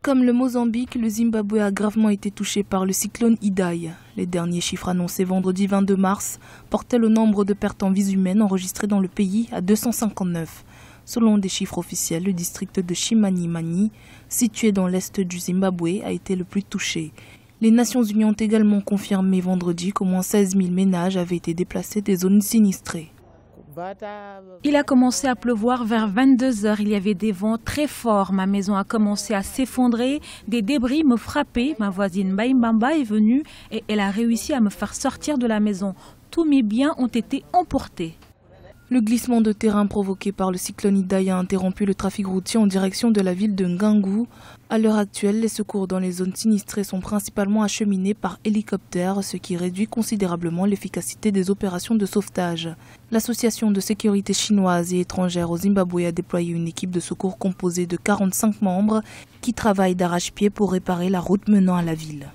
Comme le Mozambique, le Zimbabwe a gravement été touché par le cyclone Idai. Les derniers chiffres annoncés vendredi 22 mars portaient le nombre de pertes en vies humaines enregistrées dans le pays à 259. Selon des chiffres officiels, le district de Chimanimani, situé dans l'est du Zimbabwe, a été le plus touché. Les Nations Unies ont également confirmé vendredi qu'au moins 16 000 ménages avaient été déplacés des zones sinistrées. Il a commencé à pleuvoir vers 22 h. Il y avait des vents très forts. Ma maison a commencé à s'effondrer. Des débris me frappaient. Ma voisine Mbaimbamba est venue et elle a réussi à me faire sortir de la maison. Tous mes biens ont été emportés. Le glissement de terrain provoqué par le cyclone Idai a interrompu le trafic routier en direction de la ville de Ngangu. À l'heure actuelle, les secours dans les zones sinistrées sont principalement acheminés par hélicoptère, ce qui réduit considérablement l'efficacité des opérations de sauvetage. L'association de sécurité chinoise et étrangère au Zimbabwe a déployé une équipe de secours composée de 45 membres qui travaillent d'arrache-pied pour réparer la route menant à la ville.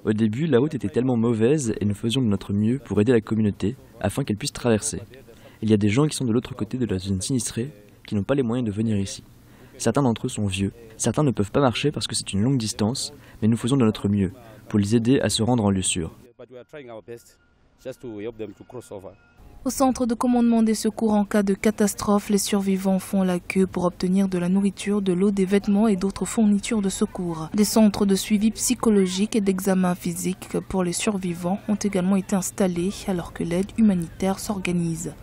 Au début, la route était tellement mauvaise et nous faisions de notre mieux pour aider la communauté afin qu'elle puisse traverser. Il y a des gens qui sont de l'autre côté de la zone sinistrée qui n'ont pas les moyens de venir ici. Certains d'entre eux sont vieux, certains ne peuvent pas marcher parce que c'est une longue distance, mais nous faisons de notre mieux pour les aider à se rendre en lieu sûr. Au centre de commandement des secours en cas de catastrophe, les survivants font la queue pour obtenir de la nourriture, de l'eau, des vêtements et d'autres fournitures de secours. Des centres de suivi psychologique et d'examen physique pour les survivants ont également été installés alors que l'aide humanitaire s'organise.